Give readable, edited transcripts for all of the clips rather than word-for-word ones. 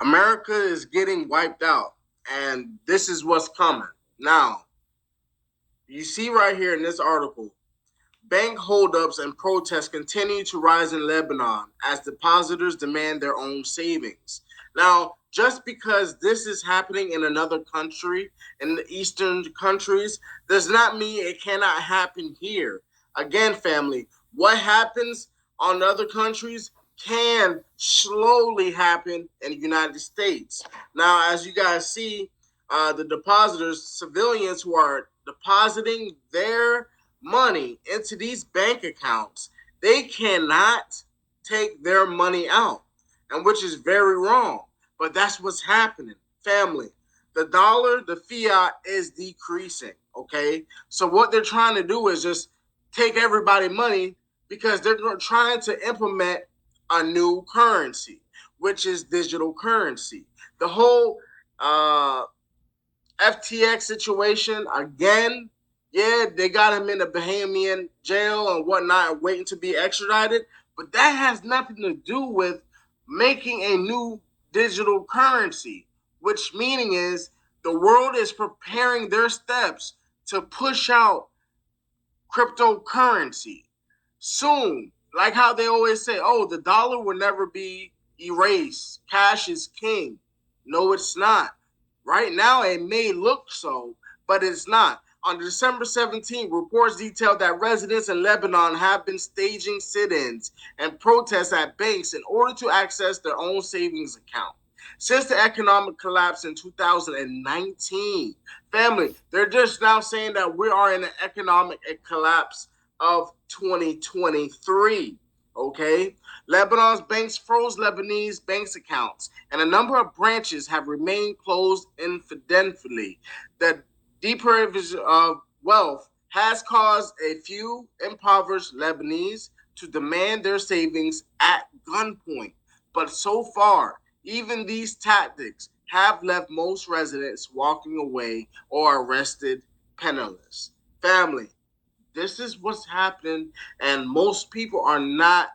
America is getting wiped out, and this is what's coming. Now, you see right here in this article, bank holdups and protests continue to rise in Lebanon as depositors demand their own savings. Now, just because this is happening in another country, in the Eastern countries, does not mean it cannot happen here. Again, family, what happens on other countries can slowly happen in the United States. Now, as you guys see, the depositors, civilians who are depositing their money into these bank accounts, they cannot take their money out, and which is very wrong. But that's what's happening, family. The dollar, the fiat is decreasing. Okay, so what they're trying to do is just take everybody money because they're trying to implement a new currency, which is digital currency. The whole FTX situation again. Yeah, they got him in the Bahamian jail and whatnot, waiting to be extradited. But that has nothing to do with making a new digital currency, which meaning is the world is preparing their steps to push out cryptocurrency soon. Like how they always say, oh, the dollar will never be erased. Cash is king. No, it's not. Right now, it may look so, but it's not. On December 17th, reports detailed that residents in Lebanon have been staging sit-ins and protests at banks in order to access their own savings account. Since the economic collapse in 2019, family, they're just now saying that we are in an economic collapse of 2023. Okay, Lebanon's banks froze Lebanese banks accounts, and a number of branches have remained closed indefinitely. The deprivation of wealth has caused a few impoverished Lebanese to demand their savings at gunpoint. But so far, even these tactics have left most residents walking away or arrested penniless. Family, this is what's happening, and most people are not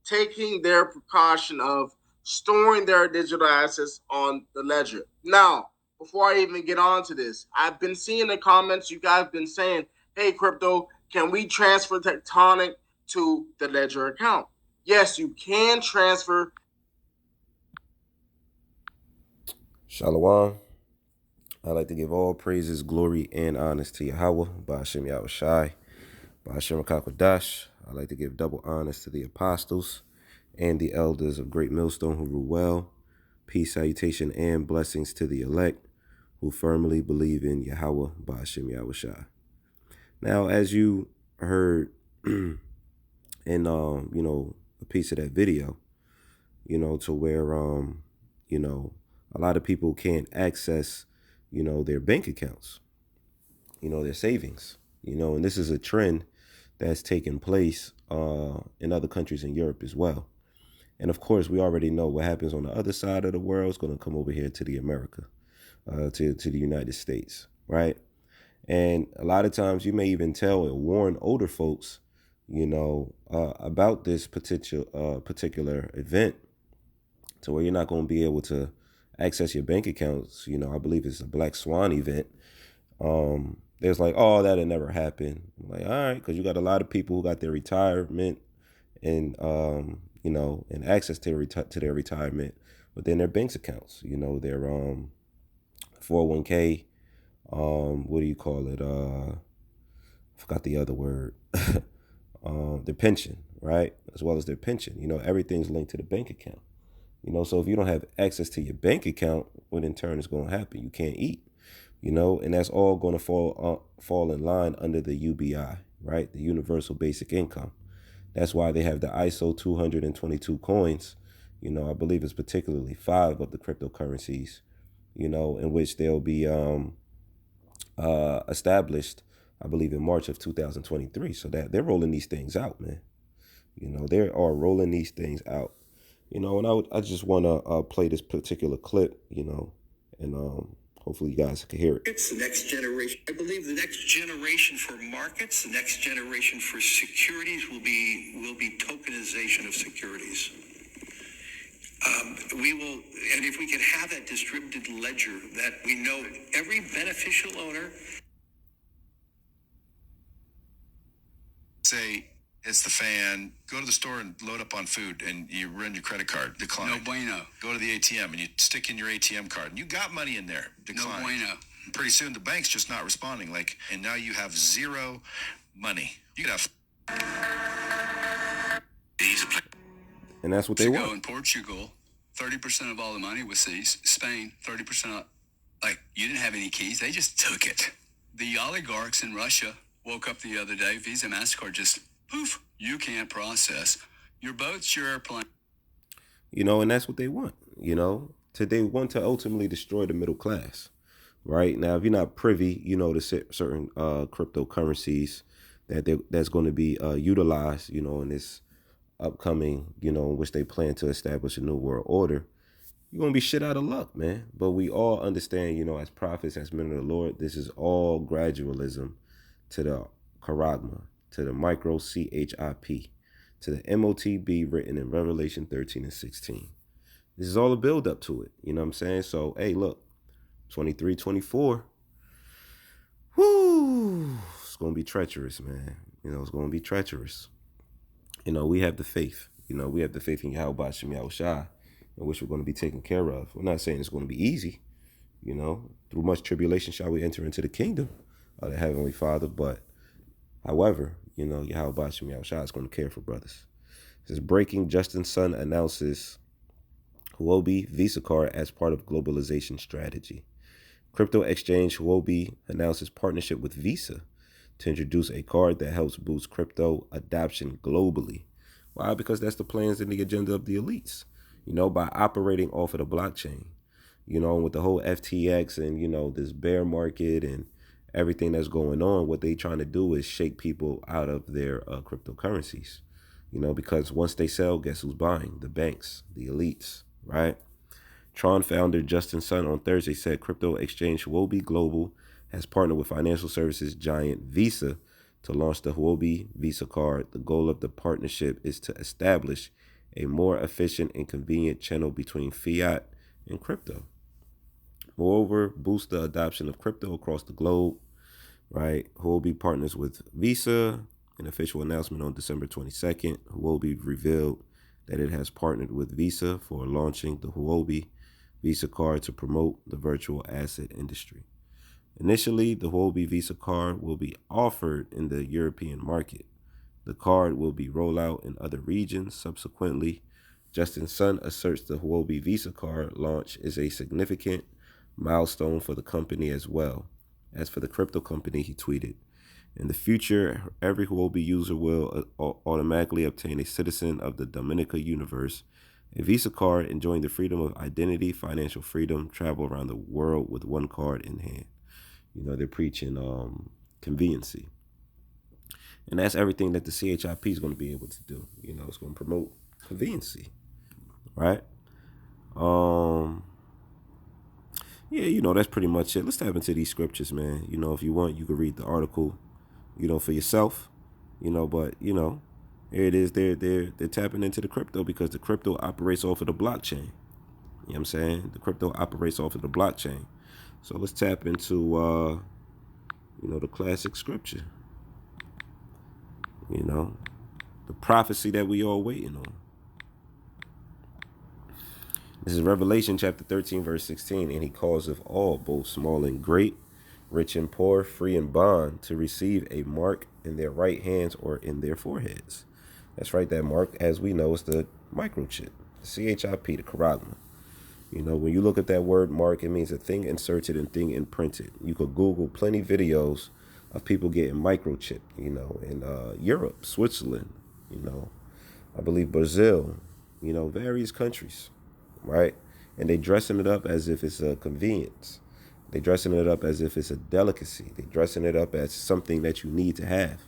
taking their precaution of storing their digital assets on the ledger. Now, before I even get on to this, I've been seeing the comments you guys have been saying, hey, crypto, can we transfer Tectonic to the ledger account? Yes, you can transfer. Shalom. I'd like to give all praises, glory, and honors to Yahweh, Ba'ashem Yahushai, Ba'ashem Kakwadash. I'd like to give double honors to the apostles and the elders of Great Millstone who rule well. Peace, salutation, and blessings to the elect who firmly believe in Yahweh, Ba'ashem Yahushai. Now, as you heard in, a piece of that video, to where, a lot of people can't access, their bank accounts, their savings, and this is a trend that's taken place in other countries in Europe as well. And of course, we already know what happens on the other side of the world is going to come over here to the America, to the United States, right? And a lot of times you may even tell or warn older folks, about this particular event to where you're not going to be able to access your bank accounts. I believe it's a Black Swan event. There's like, oh, that'll never happen. I'm like, all right, because you got a lot of people who got their retirement and, and access to their retirement within their banks accounts. Their 401k, what do you call it? I forgot the other word. Their pension, right? As well as their pension. Everything's linked to the bank account. So if you don't have access to your bank account, what in turn is going to happen? You can't eat, and that's all going to fall in line under the UBI, right? The Universal Basic Income. That's why they have the ISO 222 coins. I believe it's particularly 5 of the cryptocurrencies, in which they'll be established, I believe, in March of 2023. So that they're rolling these things out, man. They are rolling these things out. And I just want to play this particular clip, and hopefully you guys can hear it. It's the next generation. I believe the next generation for markets, the next generation for securities will be tokenization of securities. We will, and if we could have that distributed ledger that we know every beneficial owner. Say it's the fan. Go to the store and load up on food, and you run your credit card. Decline. No bueno. Go to the ATM and you stick in your ATM card, and you got money in there. Decline. No bueno. Pretty soon the bank's just not responding. And now you have zero money. You could have. And that's what they want. In Portugal, 30% of all the money was seized. Spain, 30%. You didn't have any keys. They just took it. The oligarchs in Russia woke up the other day. Visa, MasterCard just, poof, you can't process your boats, your airplane. And that's what they want. They want to ultimately destroy the middle class. Right now, if you're not privy, to certain cryptocurrencies that's going to be utilized, in this upcoming, in which they plan to establish a new world order, you're going to be shit out of luck, man. But we all understand, as prophets, as men of the Lord, this is all gradualism to the charagma, to the micro CHIP, to the MOTB written in Revelation 13 and 16. This is all a build up to it. You know what I'm saying? So, hey, look. 23, 24. Whoo! It's going to be treacherous, man. It's going to be treacherous. We have the faith. We have the faith in Yahweh Shem Yahushua, in which we're going to be taken care of. We're not saying it's going to be easy. Through much tribulation shall we enter into the kingdom of the Heavenly Father. But, however, Yahweh Shem Yahushua is going to care for brothers. It says, breaking, Justin Sun announces Huobi Visa card as part of globalization strategy. Crypto exchange Huobi announces partnership with Visa to introduce a card that helps boost crypto adoption globally. Why? Because that's the plans and the agenda of the elites, by operating off of the blockchain, with the whole FTX and, this bear market and everything that's going on. What they trying to do is shake people out of their cryptocurrencies, because once they sell, guess who's buying? The banks, the elites, right? Tron founder Justin Sun on Thursday said crypto exchange Huobi Global has partnered with financial services giant Visa to launch the Huobi Visa card. The goal of the partnership is to establish a more efficient and convenient channel between fiat and crypto. Moreover, boost the adoption of crypto across the globe, right? Huobi partners with Visa. An official announcement on December 22nd, Huobi revealed that it has partnered with Visa for launching the Huobi Visa card to promote the virtual asset industry. Initially, the Huobi Visa card will be offered in the European market. The card will be rolled out in other regions subsequently. Justin Sun asserts the Huobi Visa card launch is a significant milestone for the company as well. As for the crypto company, he tweeted, in the future, every Huobi user will automatically obtain a citizen of the Dominica universe, a Visa card, enjoying the freedom of identity, financial freedom, travel around the world with one card in hand. They're preaching conveniency. And that's everything that the CHIP is going to be able to do. It's going to promote conveniency, right? Yeah, that's pretty much it. Let's tap into these scriptures, man. If you want, you can read the article, for yourself, but, here it is. They're tapping into the crypto because the crypto operates off of the blockchain. You know what I'm saying? The crypto operates off of the blockchain. So let's tap into, the classic scripture. The prophecy that we all waiting on. This is Revelation chapter 13, verse 16. And he causeth all, both small and great, rich and poor, free and bond, to receive a mark in their right hands or in their foreheads. That's right, that mark, as we know, is the microchip, the CHIP, the charagma. When you look at that word mark, it means a thing inserted and thing imprinted. You could Google plenty videos of people getting microchipped, in Europe, Switzerland, I believe Brazil, various countries, right? And they dressing it up as if it's a convenience. They dressing it up as if it's a delicacy. They dressing it up as something that you need to have.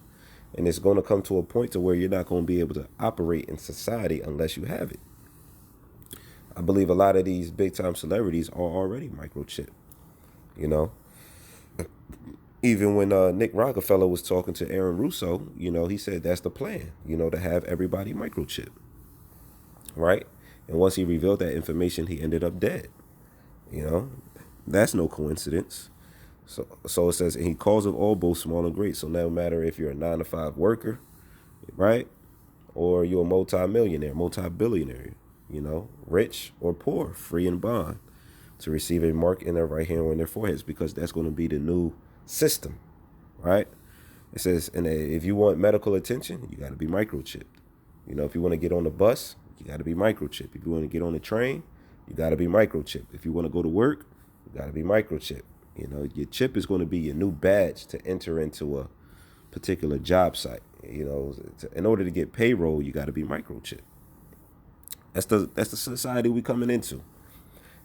And it's going to come to a point to where you're not going to be able to operate in society unless you have it. I believe a lot of these big time celebrities are already microchipped, Even when Nick Rockefeller was talking to Aaron Russo, he said that's the plan, to have everybody microchip, right? And once he revealed that information, he ended up dead. You know, that's no coincidence. So it says, and he calls of all, both small and great. So no matter if you're a 9 to 5 worker, right, or you're a multi-millionaire, multi-billionaire, you know, rich or poor, free and bond, to receive a mark in their right hand or in their foreheads, because that's going to be the new system, right? It says, and if you want medical attention, you got to be microchipped. You know, if you want to get on the bus, you got to be microchipped. If you want to get on the train, you got to be microchipped. If you want to go to work, you got to be microchipped. You know, your chip is going to be your new badge to enter into a particular job site. You know, in order to get payroll, you got to be microchipped. That's the society we coming into.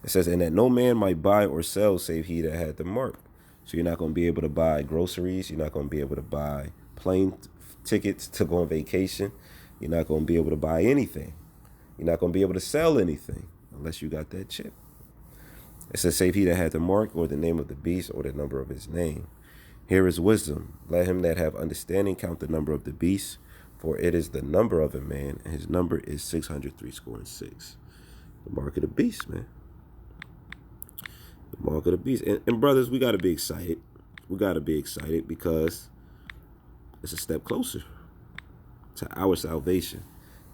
It says, and that no man might buy or sell save he that had the mark. So you're not going to be able to buy groceries. You're not going to be able to buy plane tickets to go on vacation. You're not going to be able to buy anything. You're not going to be able to sell anything unless you got that chip. It says, save he that had the mark, or the name of the beast, or the number of his name. Here is wisdom. Let him that have understanding count the number of the beast, for it is the number of a man, and his number is 666. The mark of the beast, man. The mark of the beast. And brothers, we got to be excited. We got to be excited because it's a step closer to our salvation.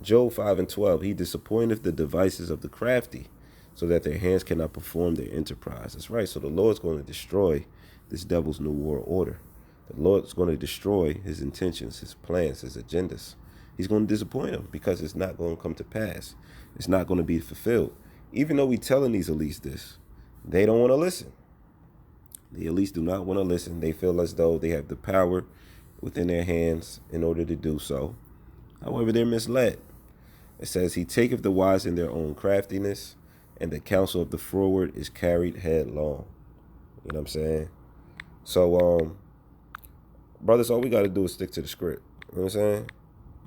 Job 5:12, he disappointeth the devices of the crafty, so that their hands cannot perform their enterprise. That's right. So the Lord's going to destroy this devil's new world order. The Lord's going to destroy his intentions, his plans, his agendas. He's going to disappoint them because it's not going to come to pass. It's not going to be fulfilled. Even though we telling these elites this, they don't want to listen. The elites do not want to listen. They feel as though they have the power within their hands in order to do so. However, they're misled. It says, he taketh the wise in their own craftiness, and the counsel of the froward is carried headlong. You know what I'm saying? So, brothers, all we got to do is stick to the script. You know what I'm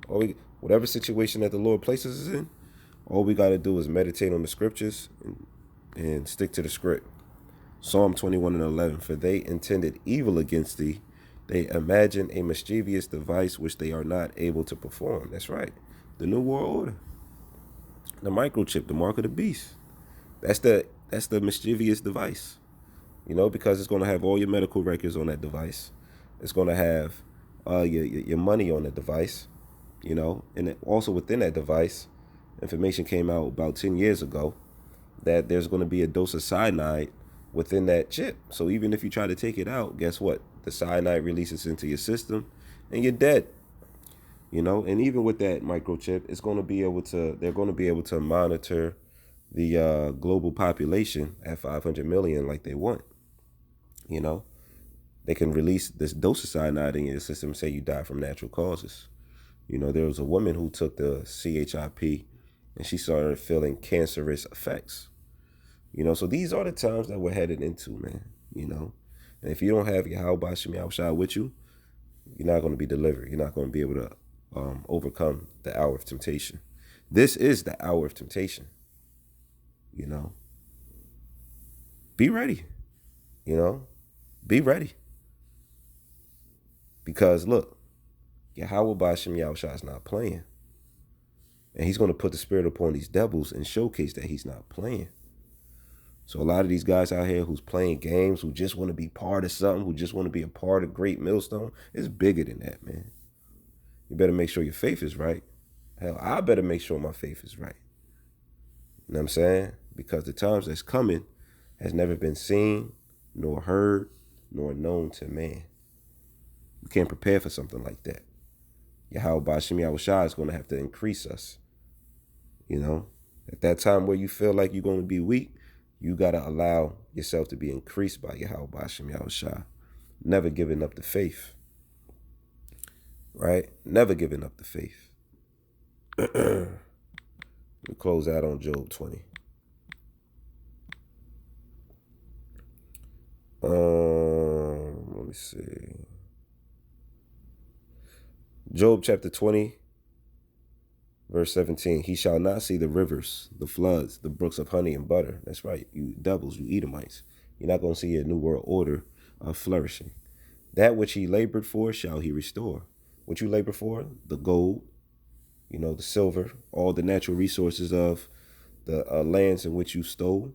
saying? Whatever situation that the Lord places us in, all we got to do is meditate on the scriptures and stick to the script. Psalm 21:11, for they intended evil against thee. They imagine a mischievous device which they are not able to perform. That's right. The New World Order. The microchip, the mark of the beast. That's the mischievous device. You know, because it's going to have all your medical records on that device. It's going to have your money on the device. You know, and also within that device, information came out about 10 years ago that there's going to be a dose of cyanide within that chip. So even if you try to take it out, guess what? The cyanide releases into your system and you're dead. You know, and even with that microchip, they're going to be able to monitor the global population at 500 million like they want. You know, they can release this dose of cyanide in your system and say you die from natural causes. You know, there was a woman who took the CHIP and she started feeling cancerous effects. You know, so these are the times that we're headed into, man. You know, and if you don't have Yahweh Shem Yahushua with you, you're not going to be delivered. You're not going to be able to overcome the hour of temptation. This is the hour of temptation. You know, be ready. You know, be ready. Because look, Yahweh Bashem Yahushua is not playing. And he's going to put the spirit upon these devils and showcase that he's not playing. So a lot of these guys out here who's playing games, who just want to be part of something, who just want to be a part of Great Millstone, it's bigger than that, man. You better make sure your faith is right. Hell, I better make sure my faith is right. You know what I'm saying? Because the times that's coming has never been seen, nor heard, nor known to man. You can't prepare for something like that. Yahweh Bashem Yahushua is going to have to increase us. You know, at that time where you feel like you're going to be weak, you got to allow yourself to be increased by Yahweh Bashem Yahushua. Never giving up the faith. Right? Never giving up the faith. We close out on Job 20. Let me see. Job chapter 20, verse 17. He shall not see the rivers, the floods, the brooks of honey and butter. That's right, you devils, you Edomites. You're not going to see a new world order flourishing. That which he labored for shall he restore. What you labor for, the gold, you know, the silver, all the natural resources of the lands in which you stole,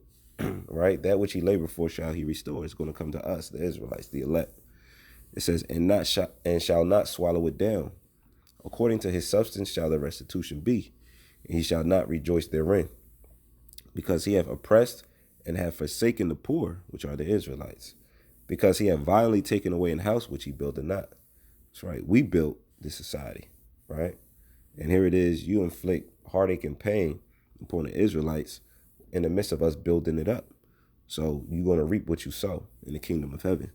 right? That which he labored for shall he restore. It's going to come to us, the Israelites, the elect. It says, and shall not swallow it down. According to his substance shall the restitution be, and he shall not rejoice therein, because he hath oppressed and hath forsaken the poor, which are the Israelites, because he hath violently taken away an house which he builded not. That's right. We built this society, right? And here it is, you inflict heartache and pain upon the Israelites in the midst of us building it up. So you're going to reap what you sow in the kingdom of heaven.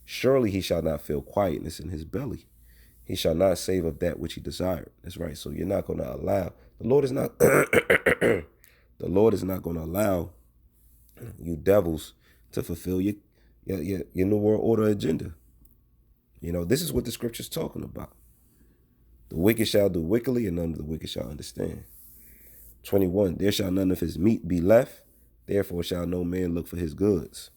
Surely he shall not feel quietness in his belly. He shall not save of that which he desired. That's right. So you're not going to allow, the Lord is not, the Lord is not going to allow you devils to fulfill your New World Order agenda. You know, this is what the scripture's talking about. The wicked shall do wickedly, and none of the wicked shall understand. 21, there shall none of his meat be left, therefore shall no man look for his goods.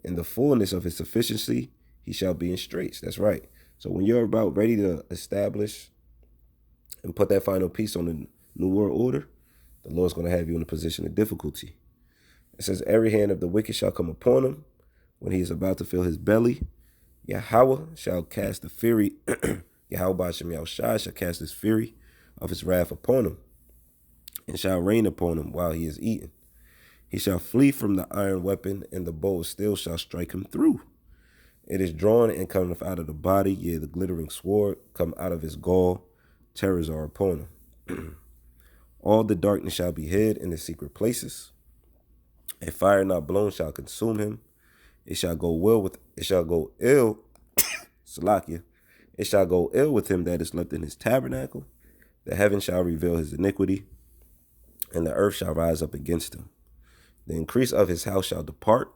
In the fullness of his sufficiency, he shall be in straits. That's right. So when you're about ready to establish and put that final piece on the New World Order, the Lord's going to have you in a position of difficulty. It says, every hand of the wicked shall come upon him when he is about to fill his belly. Yahweh shall cast the fury, Yahweh Ba'ashem Yahushai shall cast his fury of his wrath upon him, and shall rain upon him while he is eating. He shall flee from the iron weapon, and the bow of steel shall strike him through. It is drawn and cometh out of the body, yea, the glittering sword come out of his gall. Terrors are upon him. All the darkness shall be hid in the secret places. A fire not blown shall consume him. It shall go ill, Salakia. It shall go ill with him that is left in his tabernacle. The heaven shall reveal his iniquity, and the earth shall rise up against him. The increase of his house shall depart,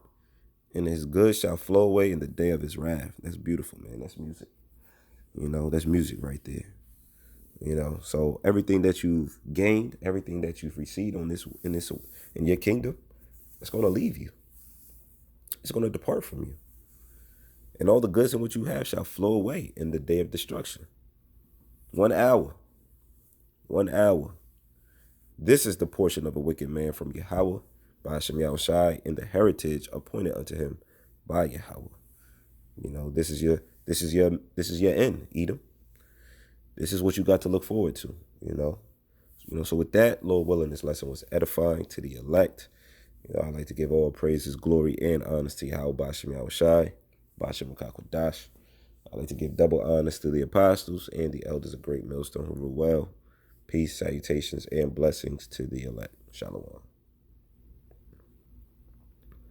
and his goods shall flow away in the day of his wrath. That's beautiful, man. That's music. You know, that's music right there. You know, so everything that you've gained, everything that you've received in your kingdom, it's going to leave you. It's going to depart from you. And all the goods in which you have shall flow away in the day of destruction. 1 hour. 1 hour. This is the portion of a wicked man from Yahweh, by Hashem Yahushai, in the heritage appointed unto him by Yahweh. You know, this is your end, Edom. This is what you got to look forward to, you know. So with that, Lord willing, this lesson was edifying to the elect. You know, I'd like to give all praises, glory, and honors to Yahweh Ba'ashem Yahushai, Ba'ashem Kakwadash. I'd like to give double honors to the apostles and the elders of Great Millstone who rule well. Peace, salutations, and blessings to the elect. Shalom.